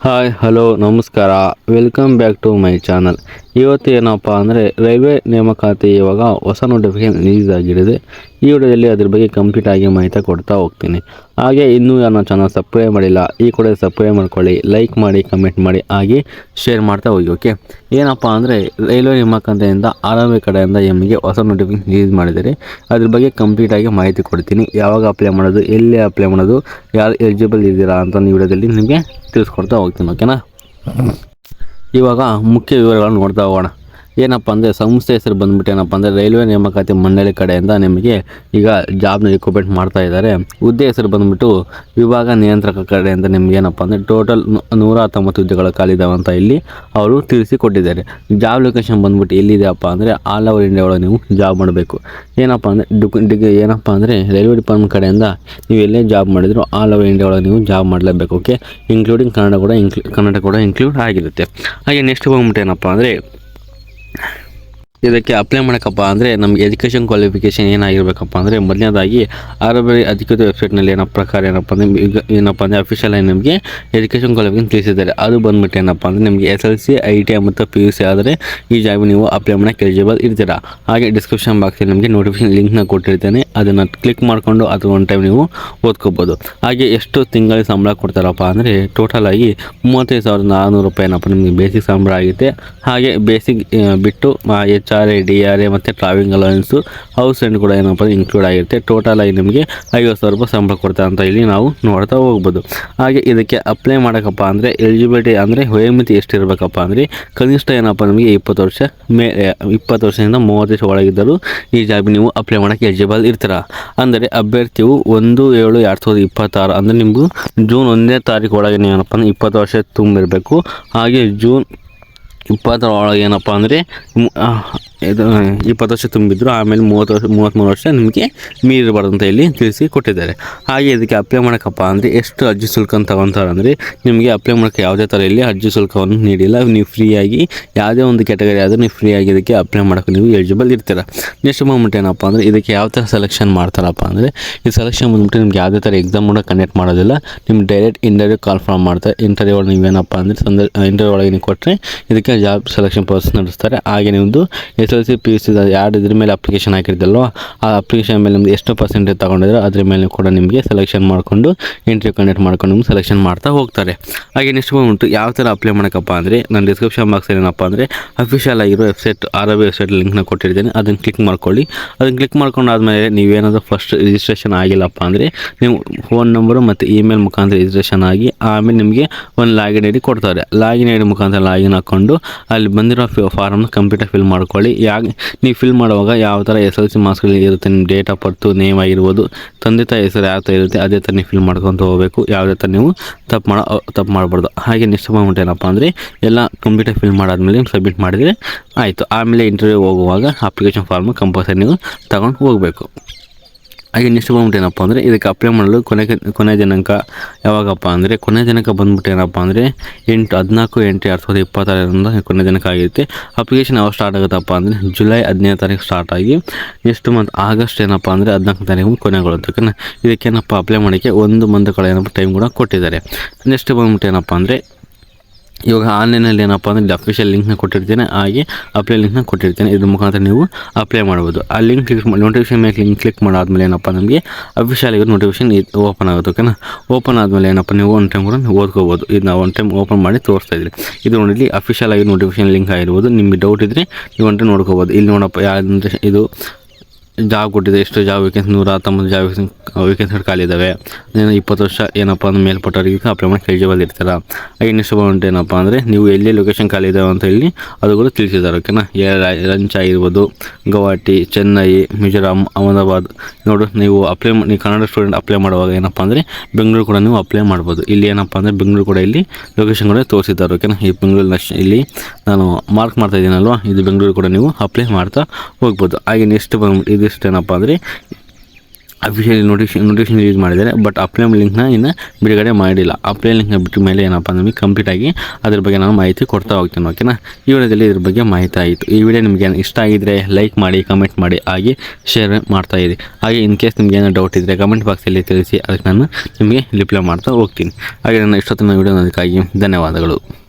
Hi hello ನಮಸ್ಕಾರ, welcome back to my channel. ಇವತ್ತು ಏನಪ್ಪ ಅಂದರೆ ರೈಲ್ವೆ ನೇಮಕಾತಿ ಇವಾಗ ಹೊಸ ನೋಟಿಫಿಕೇಶನ್ ರಿಲೀಸ್ ಆಗಿರುತ್ತೆ. ಈ ವಿಡಿಯೋದಲ್ಲಿ ಅದ್ರ ಬಗ್ಗೆ ಕಂಪ್ಲೀಟ್ ಆಗಿ ಮಾಹಿತಿ ಕೊಡ್ತಾ ಹೋಗ್ತೀನಿ. ಹಾಗೆ ಇನ್ನೂ ನನ್ನ ಚಾನಲ್ ಸಬ್ಸ್ಕ್ರೈಬ್ ಮಾಡಿಲ್ಲ, ಈ ಕೂಡ ಸಬ್ಸ್ಕ್ರೈಬ್ ಮಾಡ್ಕೊಳ್ಳಿ, ಲೈಕ್ ಮಾಡಿ, ಕಮೆಂಟ್ ಮಾಡಿ, ಹಾಗೆ ಶೇರ್ ಮಾಡ್ತಾ ಹೋಗಿ. ಓಕೆ, ಏನಪ್ಪ ಅಂದರೆ ರೈಲ್ವೆ ನೇಮಕಾತಿಯಿಂದ ಆರ್ಮಿ ಕಡೆಯಿಂದ ಎಮ್ಗೆ ಹೊಸ ನೋಟಿಫಿಕೇಶನ್ ರಿಲೀಸ್ ಮಾಡಿದ್ದಾರೆ. ಅದ್ರ ಬಗ್ಗೆ ಕಂಪ್ಲೀಟಾಗಿ ಮಾಹಿತಿ ಕೊಡ್ತೀನಿ. ಯಾವಾಗ ಅಪ್ಲೈ ಮಾಡೋದು, ಎಲ್ಲಿ ಅಪ್ಲೈ ಮಾಡೋದು, ಯಾರು ಎಲಿಜಿಬಲ್ ಇದ್ದೀರಾ ಅಂತ ಈ ವಿಡಿಯೋದಲ್ಲಿ ನಿಮಗೆ ತಿಳಿಸ್ಕೊಡ್ತಾ ಹೋಗ್ತೀನಿ. ಓಕೆನಾ, ಇವಾಗ ಮುಖ್ಯ ವಿವರಗಳನ್ನು ನೋಡ್ತಾ ಹೋಗೋಣ. ಏನಪ್ಪ ಅಂದರೆ ಸಂಸ್ಥೆ ಹೆಸರು ಬಂದ್ಬಿಟ್ಟು ಏನಪ್ಪ ಅಂದರೆ ರೈಲ್ವೆ ನೇಮಕಾತಿ ಮಂಡಳಿ ಕಡೆಯಿಂದ ನಿಮಗೆ ಈಗ ಜಾಬ್ನ ರಿಕ್ರೂಟ್ಮೆಂಟ್ ಮಾಡ್ತಾ ಇದ್ದಾರೆ. ಹುದ್ದೆ ಹೆಸರು ಬಂದ್ಬಿಟ್ಟು ವಿಭಾಗ ನಿಯಂತ್ರಕ ಕಡೆಯಿಂದ ನಿಮ್ಗೆ ಏನಪ್ಪ ಅಂದರೆ ಟೋಟಲ್ 119 ಹುದ್ದೆಗಳು ಖಾಲಿದಾವೆ ಅಂತ ಇಲ್ಲಿ ಅವರು ತಿಳಿಸಿಕೊಟ್ಟಿದ್ದಾರೆ. ಜಾಬ್ ಲೊಕೇಶನ್ ಬಂದ್ಬಿಟ್ಟು ಎಲ್ಲಿದೆಯಪ್ಪ ಅಂದರೆ ಆಲ್ ಓವರ್ ಇಂಡಿಯಾ ಒಳಗೆ ನೀವು ಜಾಬ್ ಮಾಡಬೇಕು. ಏನಪ್ಪ ಅಂದರೆ ಏನಪ್ಪ ಅಂದರೆ ರೈಲ್ವೆ ಡಿಪಾರ್ಟ್ಮೆಂಟ್ ಕಡೆಯಿಂದ ನೀವು ಎಲ್ಲೇ ಜಾಬ್ ಮಾಡಿದ್ರು ಆಲ್ ಓವರ್ ಇಂಡಿಯಾ ಒಳಗೆ ನೀವು ಜಾಬ್ ಮಾಡಲೇಬೇಕು. ಓಕೆ, ಇನ್ಕ್ಲೂಡಿಂಗ್ ಕನ್ನಡ ಕೂಡ ಇನ್ಕ್ಲೂಡ್ ಆಗಿರುತ್ತೆ. ಹಾಗೆ ನೆಕ್ಸ್ಟ್ ಬಂದ್ಬಿಟ್ಟು ಏನಪ್ಪ ಅಂದರೆ ಇದಕ್ಕೆ ಅಪ್ಲೈ ಮಾಡೋಕ್ಕಪ್ಪ ಅಂದರೆ ನಮಗೆ ಎಜುಕೇಷನ್ ಕ್ವಾಲಿಫಿಕೇಷನ್ ಏನಾಗಿರಬೇಕಪ್ಪ ಅಂದರೆ ಮೊದಲನೇದಾಗಿ ಆರ್ಬಿಐ ಅಧಿಕೃತ ವೆಬ್ಸೈಟ್ನಲ್ಲಿ ಪ್ರಕಾರ ಏನಪ್ಪ ಅಂದರೆ ಏನಪ್ಪ ಅಂದರೆ ಅಫಿಷಿಯಲ್ ಆಗಿ ನಿಮಗೆ ಎಜುಕೇಷನ್ ಕ್ವಾಲಿಫಿಕೇಷನ್ ತಿಳಿಸಿದ್ದಾರೆ. ಅದು ಬಂದ್ಬಿಟ್ಟು ಏನಪ್ಪ ಅಂದರೆ ನಿಮಗೆ SLC ITI ಮತ್ತು PUC ಆದರೆ ಈ ಜಾಬ್ ನೀವು ಅಪ್ಲೈ ಮಾಡೋಕ್ಕೆ ಎಲಿಜಿಬಲ್ ಇರ್ತೀರಾ. ಹಾಗೆ ಡಿಸ್ಕ್ರಿಪ್ಷನ್ ಬಾಕ್ಸಲ್ಲಿ ನಿಮಗೆ ನೋಟಿಫಿಕೇಶನ್ ಲಿಂಕ್ನ ಕೊಟ್ಟಿರ್ತೇನೆ, ಅದನ್ನು ಕ್ಲಿಕ್ ಮಾಡಿಕೊಂಡು ಅದು ಒಂದು ಟೈಮ್ ನೀವು ಓದ್ಕೋಬೋದು. ಹಾಗೆ ಎಷ್ಟು ತಿಂಗಳಿಗೆ ಸಂಬಳ ಕೊಡ್ತಾರಪ್ಪ ಅಂದರೆ ಟೋಟಲ್ ಆಗಿ 35,400 ರೂಪಾಯಿ ಏನಪ್ಪ ನಿಮಗೆ ಬೇಸಿಕ್ ಸಂಬಳ ಆಗುತ್ತೆ. ಹಾಗೆ ಬೇಸಿಕ್ ಬಿಟ್ಟು HRA DRA ಮತ್ತು ಟ್ರಾವೆಲಿಂಗ್ ಅಲವೆನ್ಸು ಹೌಸ್ ರೆಂಟ್ ಕೂಡ ಏನಪ್ಪ ಇನ್ಕ್ಲೂಡ್ ಆಗಿರುತ್ತೆ. ಟೋಟಲ್ ಆಗಿ ನಿಮಗೆ 50,000 ರೂಪಾಯಿ ಸಂಬಳ ಕೊಡ್ತಾರೆ ಅಂತ ಇಲ್ಲಿ ನಾವು ನೋಡ್ತಾ ಹೋಗ್ಬೋದು. ಹಾಗೆ ಇದಕ್ಕೆ ಅಪ್ಲೈ ಮಾಡೋಕ್ಕಪ್ಪ ಅಂದರೆ ಎಲಿಜಿಬಿಲಿಟಿ ಅಂದರೆ ವಯೋಮಿತಿ ಎಷ್ಟಿರಬೇಕಪ್ಪ ಅಂದರೆ ಕನಿಷ್ಠ ಏನಪ್ಪ ನಿಮಗೆ 20 ವರ್ಷ 20 ವರ್ಷದಿಂದ 30 ವರ್ಷ ಒಳಗಿದ್ದರೂ ಈ ಜಾಬ್ ನೀವು ಅಪ್ಲೈ ಮಾಡೋಕ್ಕೆ ಎಲಿಜಿಬಲ್ ಇರ್ತೀರ. ಅಂದರೆ ಅಭ್ಯರ್ಥಿಯು 1/7/2026 ಅಂದರೆ ನಿಮಗೂ ಜೂನ್ 1ನೇ ತಾರೀಕು ಒಳಗೆ ಏನಪ್ಪ ಅಂದರೆ 20 ವರ್ಷ ತುಂಬಿರಬೇಕು. ಹಾಗೆ ಜೂನ್ 20 ಒಳಗೆ ಏನಪ್ಪ ಅಂದರೆ ಇದು 20 ವರ್ಷ ತುಂಬಿದ್ರು, ಆಮೇಲೆ 33 ವರ್ಷ ನಿಮಗೆ ಮೀರಿರಬಾರ್ದು ಅಂತ ಇಲ್ಲಿ ತಿಳಿಸಿ ಕೊಟ್ಟಿದ್ದಾರೆ. ಹಾಗೆ ಇದಕ್ಕೆ ಅಪ್ಲೈ ಮಾಡೋಕ್ಕಪ್ಪ ಅಂದರೆ ಎಷ್ಟು ಅರ್ಜಿ ಶುಲ್ಕ ತಗೊತಾರೆ ಅಂದರೆ ನಿಮಗೆ ಅಪ್ಲೈ ಮಾಡೋಕ್ಕೆ ಯಾವುದೇ ಥರ ಇಲ್ಲಿ ಅರ್ಜಿ ಶುಲ್ಕವನ್ನು ನೀಡಿಲ್ಲ. ನೀವು ಫ್ರೀಯಾಗಿ ಯಾವುದೇ ಒಂದು ಕ್ಯಾಟಗರಿ ಆದರೂ ನೀವು ಫ್ರೀಯಾಗಿ ಇದಕ್ಕೆ ಅಪ್ಲೈ ಮಾಡೋಕ್ಕೆ ನೀವು ಎಲಿಜಿಬಲ್ ಇರ್ತೀರ. ನೆಕ್ಸ್ಟ್ ಬಂದ್ಬಿಟ್ಟು ಏನಪ್ಪ ಅಂದರೆ ಇದಕ್ಕೆ ಯಾವ ಥರ ಸೆಲೆಕ್ಷನ್ ಮಾಡ್ತಾರಪ್ಪ ಅಂದರೆ ಈ ಸೆಲೆಕ್ಷನ್ ಬಂದ್ಬಿಟ್ಟು ನಿಮ್ಗೆ ಯಾವುದೇ ಥರ ಎಕ್ಸಾಮ್ ಕೂಡ ಕಂಡಕ್ಟ್ ಮಾಡೋದಿಲ್ಲ. ನಿಮ್ಗೆ ಡೈರೆಕ್ಟ್ ಇಂಟರ್ವ್ಯೂ ಕಾಲ್ಫಾರ್ಮ್ ಮಾಡ್ತಾರೆ. ಇಂಟರ್ವ್ಯೂ ಒಳಗೆ ನೀವೇನಪ್ಪ ಅಂದರೆ ಇಂಟರ್ವ್ಯೂ ಒಳಗೆ ನೀವು ಕೊಟ್ಟರೆ ಇದಕ್ಕೆ ಜಾಬ್ ಸೆಲೆಕ್ಷನ್ ಪ್ರೋಸೆಸ್ ನಡೆಸ್ತಾರೆ. ಹಾಗೆ ನಿಮ್ಮದು SLC PUC ಯಾರು ಇದ್ರ ಮೇಲೆ ಅಪ್ಲಿಕೇಶನ್ ಹಾಕಿರ್ತಿಲ್ವೋ ಆ ಅಪ್ಲಿಕೇಶನ್ ಮೇಲೆ ನಿಮ್ದು ಎಷ್ಟು ಪರ್ಸೆಂಟೇಜ್ ತೊಗೊಂಡಿದ್ರೆ ಅದ್ರ ಮೇಲೆ ಕೂಡ ನಿಮಗೆ ಸೆಲೆಕ್ಷನ್ ಮಾಡಿಕೊಂಡು ಇಂಟರ್ವ್ಯೂ ಕಂಡಕ್ಟ್ ಮಾಡ್ಕೊಂಡು ನಿಮ್ಗೆ ಸೆಲೆಕ್ಷನ್ ಮಾಡ್ತಾ ಹೋಗ್ತಾರೆ. ಹಾಗೆ ನೆಕ್ಸ್ಟ್ ಬಂದ್ಬಿಟ್ಟು ಯಾವ ಥರ ಅಪ್ಲೈ ಮಾಡೋಕ್ಕಪ್ಪ ಅಂದರೆ ನಾನು ಡಿಸ್ಕ್ರಿಪ್ಷನ್ ಬಾಕ್ಸಲ್ಲಿ ಏನಪ್ಪ ಅಂದರೆ ಅಫಿಷಿಯಲ್ ಆಗಿರೋ ವೆಬ್ಸೈಟ್ RBI ವೆಬ್ಸೈಟ್ ಲಿಂಕ್ನ ಕೊಟ್ಟಿರ್ತೀನಿ, ಅದನ್ನು ಕ್ಲಿಕ್ ಮಾಡ್ಕೊಳ್ಳಿ. ಅದನ್ನು ಕ್ಲಿಕ್ ಮಾಡ್ಕೊಂಡಾದ್ಮೇಲೆ ನೀವೇನಾದರೂ ಫಸ್ಟ್ ರಿಜಿಸ್ಟ್ರೇಷನ್ ಆಗಿಲ್ಲಪ್ಪ ಅಂದರೆ ನೀವು ಫೋನ್ ನಂಬರು ಮತ್ತು ಇಮೇಲ್ ಮುಖಾಂತರ ರಿಜಿಸ್ಟ್ರೇಷನ್ ಆಗಿ ಆಮೇಲೆ ನಿಮಗೆ ಒಂದು ಲಾಗಿನ್ ಐಡಿ ಕೊಡ್ತಾರೆ. ಲಾಗಿನ್ ಐಡಿ ಮುಖಾಂತರ ಲಾಗಿನ್ ಹಾಕ್ಕೊಂಡು ಅಲ್ಲಿ ಬಂದಿರೋ ಫಾರಮ್ನ ಕಂಪ್ಲೀಟಾಗಿ ಫಿಲ್ ಮಾಡ್ಕೊಳ್ಳಿ. ನೀವು ಫಿಲ್ ಮಾಡುವಾಗ ಯಾವ ಥರ SLC ಮಾರ್ಕ್ಸ್ಗಳು ಇರುತ್ತೆ, ನಿಮ್ಮ ಡೇಟ್ ಆಫ್ ಬರ್ತು ನೇಮ್ ಆಗಿರ್ಬೋದು, ತಂದೆ ತಾಯಿ ಹೆಸರು ಯಾವ ಥರ ಇರುತ್ತೆ ಅದೇ ಥರ ನೀವು ಫಿಲ್ ಮಾಡ್ಕೊತ ಹೋಗಬೇಕು. ಯಾವುದೇ ಥರ ನೀವು ತಪ್ಪು ಮಾಡಬಾರ್ದು. ಹಾಗೆ ನೆಕ್ಸ್ಟ್ ಬಂದ್ಬಿಟ್ಟು ಏನಪ್ಪ ಅಂದರೆ ಎಲ್ಲ ಕಂಪ್ಲೀಟಾಗಿ ಫಿಲ್ ಮಾಡಾದ್ಮೇಲೆ ಸಬ್ಮಿಟ್ ಮಾಡಿದರೆ ಆಯಿತು. ಆಮೇಲೆ ಇಂಟರ್ವ್ಯೂ ಹೋಗುವಾಗ ಅಪ್ಲಿಕೇಶನ್ ಫಾರ್ಮ್ ಕಂಪಲ್ಸರಿ ನೀವು ತಗೊಂಡು ಹೋಗಬೇಕು. ಹಾಗೆ ನೆಕ್ಸ್ಟ್ ಬಂದ್ಬಿಟ್ಟು ಏನಪ್ಪ ಅಂದರೆ ಇದಕ್ಕೆ ಅಪ್ಲೈ ಮಾಡಲು ಕೊನೆ ದಿನಾಂಕ ಯಾವಾಗಪ್ಪ ಅಂದರೆ ಕೊನೆ ದಿನಾಂಕ ಬಂದ್ಬಿಟ್ಟು ಏನಪ್ಪ ಅಂದರೆ 14/8/2026 ಕೊನೆ ದಿನಾಂಕ ಆಗಿರುತ್ತೆ. ಅಪ್ಲಿಕೇಶನ್ ಯಾವಾಗ ಸ್ಟಾರ್ಟ್ ಆಗುತ್ತಪ್ಪ ಅಂದರೆ ಜುಲೈ 15ನೇ ತಾರೀಕು ಸ್ಟಾರ್ಟ್ ಆಗಿ ನೆಕ್ಸ್ಟ್ ಮಂತ್ ಆಗಸ್ಟ್ ಏನಪ್ಪ ಅಂದರೆ 14ನೇ ತಾರೀಕು ಕೊನೆಗೊಳ್ಳುತ್ತೆ. ಓಕೆನಾ, ಇದಕ್ಕೇನಪ್ಪ ಅಪ್ಲೈ ಮಾಡೋಕ್ಕೆ 1 ಮಂತ್ಗಳ ಏನಪ್ಪ ಟೈಮ್ ಕೂಡ ಕೊಟ್ಟಿದ್ದಾರೆ. ನೆಕ್ಸ್ಟ್ ಬಂದ್ಬಿಟ್ಟು ಏನಪ್ಪ ಅಂದರೆ ಇವಾಗ ಆನ್ಲೈನಲ್ಲಿ ಏನಪ್ಪ ಅಂದರೆ ಅಫಿಷಿಯಲ್ ಲಿಂಕ್ನ ಕೊಟ್ಟಿರ್ತೀನಿ, ಹಾಗೆ ಅಪ್ಲೈ ಲಿಂಕ್ನ ಕೊಟ್ಟಿರ್ತೀನಿ. ಇದ್ರ ಮುಖಾಂತರ ನೀವು ಅಪ್ಲೈ ಮಾಡ್ಬೋದು. ಆ ಲಿಂಕ್ ನೋಟಿಫಿಕೇಶನ್ ಮೇಲೆ ಲಿಂಕ್ ಕ್ಲಿಕ್ ಮಾಡಾದ್ಮೇಲೆ ಏನಪ್ಪ ನಮಗೆ ಅಫಿಷಿಯಲ್ ಆಗಿ ನೋಟಿಫಿಕೇಶನ್ ಓಪನ್ ಆಗುತ್ತೆ. ಓಕೆನಾ, ಓಪನ್ ಆದಮೇಲೆ ಏನಪ್ಪ ನೀವು ಒಂದು ಟೈಮ್ ಕೂಡ ಓದ್ಕೋಬೋದು. ಇದು ನಾವು ಒಂದು ಟೈಮ್ ಓಪನ್ ಮಾಡಿ ತೋರಿಸ್ತಾ ಇದ್ರಿ. ಇದು ನೋಡಿ ಅಫಿಷಿಯಲ್ ಆಗಿ ನೋಟಿಫಿಕೇಶನ್ ಲಿಂಕ್ ಆಗಿರ್ಬೋದು. ನಿಮಗೆ ಡೌಟ್ ಇದ್ದರೆ ನೀವು ಒಂದು ಟೈಮ್ ನೋಡ್ಕೋಬೋದು. ಇಲ್ಲಿ ನೋಡಪ್ಪ ಯಾವುದಂದರೆ ಇದು ಜಾಬ್ ಕೊಟ್ಟಿದೆ, ಎಷ್ಟು ಜಾಬ್ ವೇಕೆನ್ಸಿ 119 ಜಾಬ್ ವೇಕೆನ್ಸಿ ಖಾಲಿ ಇದ್ದಾವೆ. 20 ವರ್ಷ ಏನಪ್ಪ ಅಂದ್ರೆ ಮೇಲ್ಪಟ್ಟವರಿಗೆ ಅಪ್ಲೈ ಮಾಡಿ ಎಲಿಜಿಬಲ್ ಇರ್ತಾರೆ. ಹಾಗೆ ನೆಕ್ಸ್ಟ್ ಬಂದ್ಬಿಟ್ಟು ಏನಪ್ಪ ಅಂದರೆ ನೀವು ಎಲ್ಲಿ ಲೊಕೇಶನ್ ಖಾಲಿ ಇದ್ದಾವೆ ಅಂತ ಹೇಳಿ ಅದು ಕೂಡ ತಿಳಿಸಿದ್ದಾರೆ. ಓಕೆನಾ, ಲಂಚ್ ಆಗಿರ್ಬೋದು, ಗುವಾಹಟಿ, ಚೆನ್ನೈ, ಮಿಜೋರಾಂ, ಅಹಮದಾಬಾದ್. ನೋಡು ನೀವು ಕನ್ನಡ ಸ್ಟೂಡೆಂಟ್ ಅಪ್ಲೈ ಮಾಡುವಾಗ ಏನಪ್ಪ ಅಂದರೆ ಬೆಂಗಳೂರು ಕೂಡ ನೀವು ಅಪ್ಲೈ ಮಾಡ್ಬೋದು. ಇಲ್ಲಿ ಏನಪ್ಪ ಅಂದರೆ ಬೆಂಗಳೂರು ಕೂಡ ಇಲ್ಲಿ ಲೊಕೇಶನ್ ಕೂಡ ತೋರಿಸಿದ್ದಾರೆ. ಓಕೆನಾ, ಈ ಬೆಂಗಳೂರು ಇಲ್ಲಿ ನಾನು ಮಾರ್ಕ್ ಮಾಡ್ತಾ ಇದ್ದೀನಲ್ವ, ಇದು ಬೆಂಗಳೂರು ಕೂಡ ನೀವು ಅಪ್ಲೈ ಮಾಡ್ತಾ ಹೋಗ್ಬೋದು. ಹಾಗೆ ನೆಕ್ಸ್ಟ್ ಬಂದ್ಬಿಟ್ಟು ಇದಿಷ್ಟು ಏನಪ್ಪ ಅಂದರೆ ಅಫಿಷಿಯಲಿ ನೋಟಿಫಿಕೇಶನ್ ಯೂಸ್ ಮಾಡಿದ್ದಾರೆ. ಬಟ್ ಅಪ್ಲೈ ಲಿಂಕ್ನ ಇನ್ನು ಬಿಡುಗಡೆ ಮಾಡಿಲ್ಲ. ಅಪ್ಲೈ ಲಿಂಕ್ನ ಬಿಟ್ಟ ಮೇಲೆ ಏನಪ್ಪ ನಮಗೆ ಕಂಪ್ಲೀಟಾಗಿ ಅದ್ರ ಬಗ್ಗೆ ನಾನು ಮಾಹಿತಿ ಕೊಡ್ತಾ ಹೋಗ್ತೀನಿ. ಓಕೆನಾ, ಈ ವಿಡಿಯೋದಲ್ಲಿ ಇದ್ರ ಬಗ್ಗೆ ಮಾಹಿತಿ ಆಯಿತು. ಈ ವಿಡಿಯೋ ನಿಮಗೆ ಇಷ್ಟ ಆಗಿದ್ದರೆ ಲೈಕ್ ಮಾಡಿ, ಕಮೆಂಟ್ ಮಾಡಿ, ಹಾಗೆ ಶೇರ್ ಮಾಡ್ತಾ ಇರಿ. ಹಾಗೆ ಇನ್ ಕೇಸ್ ನಿಮ್ಗೆ ಏನೋ ಡೌಟ್ ಇದ್ದರೆ ಕಮೆಂಟ್ ಬಾಕ್ಸಲ್ಲಿ ತಿಳಿಸಿ, ಅದಕ್ಕೆ ನಾನು ನಿಮಗೆ ರಿಪ್ಲೈ ಮಾಡ್ತಾ ಹೋಗ್ತೀನಿ. ಹಾಗೆ ನನ್ನ ಇಷ್ಟೊತ್ತಿನ ವಿಡಿಯೋ ನೋಡೋದಕ್ಕಾಗಿ ಧನ್ಯವಾದಗಳು.